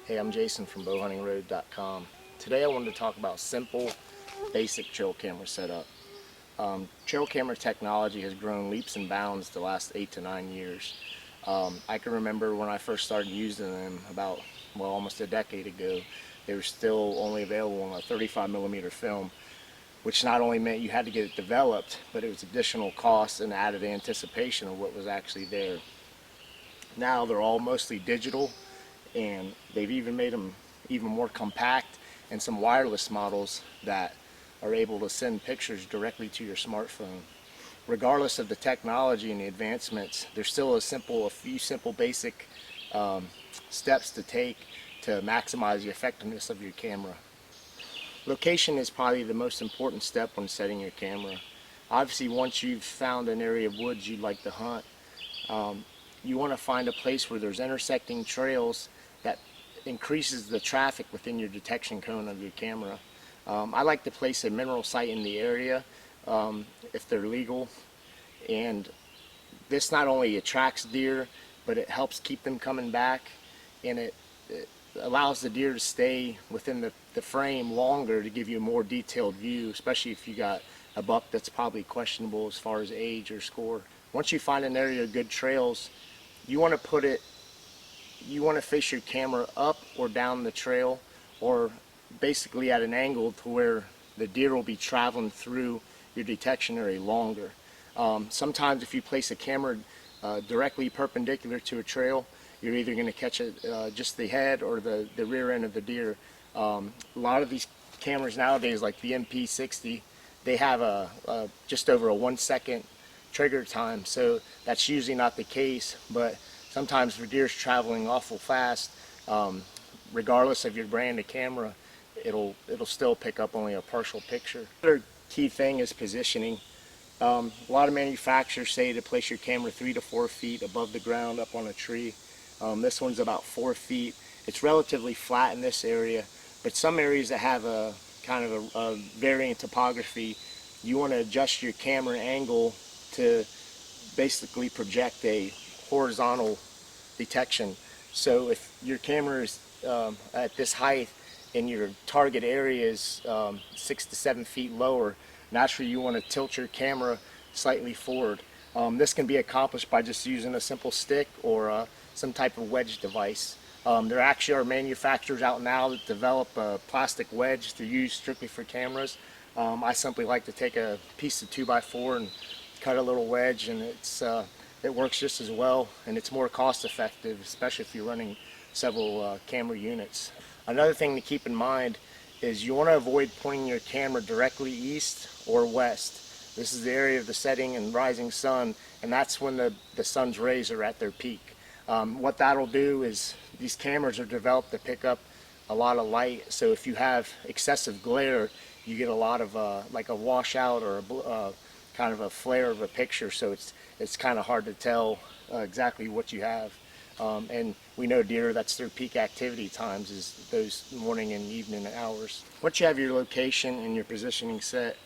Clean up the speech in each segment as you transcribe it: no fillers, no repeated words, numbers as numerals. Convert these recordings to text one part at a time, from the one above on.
Hey, I'm Jason from bowhuntingroad.com. Today I wanted to talk about simple, basic trail camera setup. Trail camera technology has grown leaps and bounds the last 8 to 9 years. I can remember when I first started using them about, almost a decade ago. They were still only available on a 35mm film, which not only meant you had to get it developed, but it was additional costs and added anticipation of what was actually there. Now they're all mostly digital, and they've even made them even more compact, and some wireless models that are able to send pictures directly to your smartphone. Regardless of the technology and the advancements, there's still a few simple basic steps to take to maximize the effectiveness of your camera. Location is probably the most important step when setting your camera. Obviously, once you've found an area of woods you'd like to hunt, you want to find a place where there's intersecting trails that increases the traffic within your detection cone of your camera. I like to place a mineral site in the area if they're legal, and this not only attracts deer, but it helps keep them coming back, and it allows the deer to stay within the frame longer to give you a more detailed view, especially if you got a buck that's probably questionable as far as age or score. Once you find an area of good trails, you want to face your camera up or down the trail, or basically at an angle to where the deer will be traveling through your detection area longer. Sometimes if you place a camera directly perpendicular to a trail, you're either going to catch just the head or the rear end of the deer. A lot of these cameras nowadays, like the MP60, they have just over a 1 second trigger time, so that's usually not the case, but sometimes for deer traveling awful fast, regardless of your brand of camera, it'll still pick up only a partial picture. Another key thing is positioning. A lot of manufacturers say to place your camera 3 to 4 feet above the ground up on a tree. This one's about 4 feet. It's relatively flat in this area, but some areas that have a kind of a varying topography, you want to adjust your camera angle to basically project a horizontal detection. So if your camera is at this height and your target area is 6 to 7 feet lower, naturally you want to tilt your camera slightly forward. This can be accomplished by just using a simple stick or some type of wedge device. There actually are manufacturers out now that develop a plastic wedge to use strictly for cameras. I simply like to take a piece of 2x4 and cut a little wedge, and it works just as well, and it's more cost effective, especially if you're running several camera units. Another thing to keep in mind is you want to avoid pointing your camera directly east or west. This is the area of the setting and rising sun, and that's when the sun's rays are at their peak. What that'll do is these cameras are developed to pick up a lot of light, so if you have excessive glare, you get a lot of like a washout or a kind of a flare of a picture, so it's kind of hard to tell exactly what you have. And we know deer, that's their peak activity times, is those morning and evening hours. Once you have your location and your positioning set,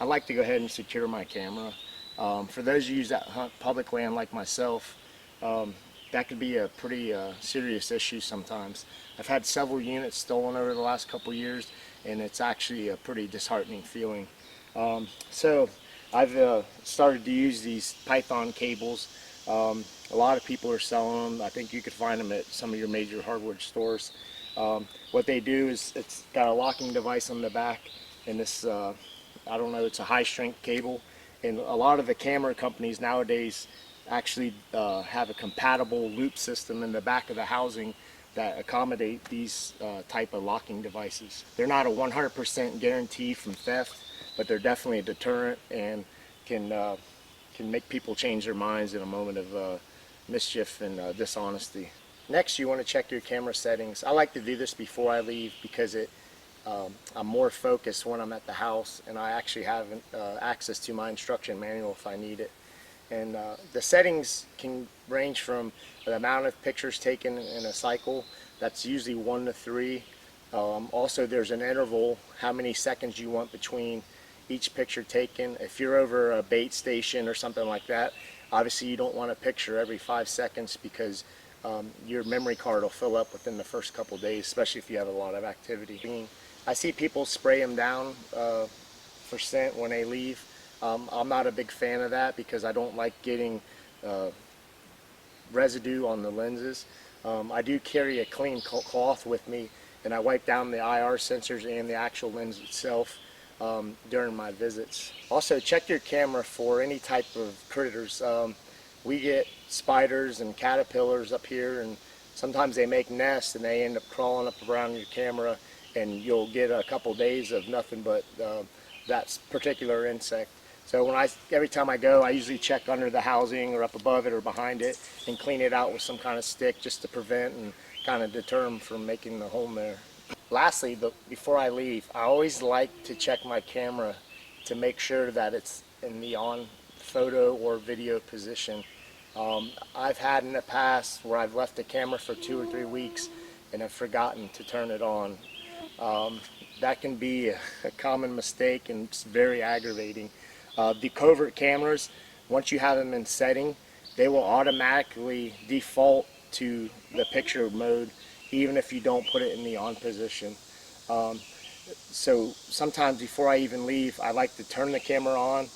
I like to go ahead and secure my camera. For those of you that hunt public land like myself, that could be a pretty serious issue sometimes. I've had several units stolen over the last couple years, and it's actually a pretty disheartening feeling. So I've started to use these Python cables. A lot of people are selling them. I think you could find them at some of your major hardware stores. What they do is it's got a locking device on the back, and this, I don't know, it's a high strength cable. And a lot of the camera companies nowadays actually have a compatible loop system in the back of the housing that accommodate these type of locking devices. They're not a 100% guarantee from theft, but they're definitely a deterrent and can make people change their minds in a moment of mischief and dishonesty. Next, you want to check your camera settings. I like to do this before I leave because I'm more focused when I'm at the house, and I actually have access to my instruction manual if I need it. And the settings can range from the amount of pictures taken in a cycle. That's usually 1 to 3. Also, there's an interval, how many seconds you want between each picture taken. If you're over a bait station or something like that, obviously you don't want a picture every 5 seconds because your memory card will fill up within the first couple days, especially if you have a lot of activity. I see people spray them down for scent when they leave. I'm not a big fan of that because I don't like getting residue on the lenses. I do carry a clean cloth with me, and I wipe down the IR sensors and the actual lens itself during my visits. Also, check your camera for any type of critters. We get spiders and caterpillars up here, and sometimes they make nests and they end up crawling up around your camera, and you'll get a couple days of nothing but that particular insect. So every time I go, I usually check under the housing or up above it or behind it and clean it out with some kind of stick just to prevent and kind of deter them from making the home there. Lastly, before I leave, I always like to check my camera to make sure that it's in the on photo or video position. I've had in the past where I've left the camera for 2 or 3 weeks and have forgotten to turn it on. That can be a common mistake, and it's very aggravating. The covert cameras, once you have them in setting, they will automatically default to the picture mode even if you don't put it in the on position. So sometimes before I even leave, I like to turn the camera on,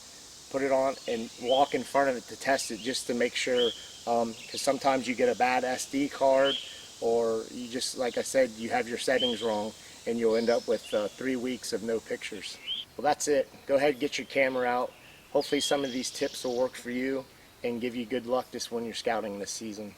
put it on, and walk in front of it to test it just to make sure, because sometimes you get a bad SD card, or you just, like I said, you have your settings wrong and you'll end up with 3 weeks of no pictures. Well, that's it. Go ahead and get your camera out. Hopefully some of these tips will work for you and give you good luck when you're scouting this season.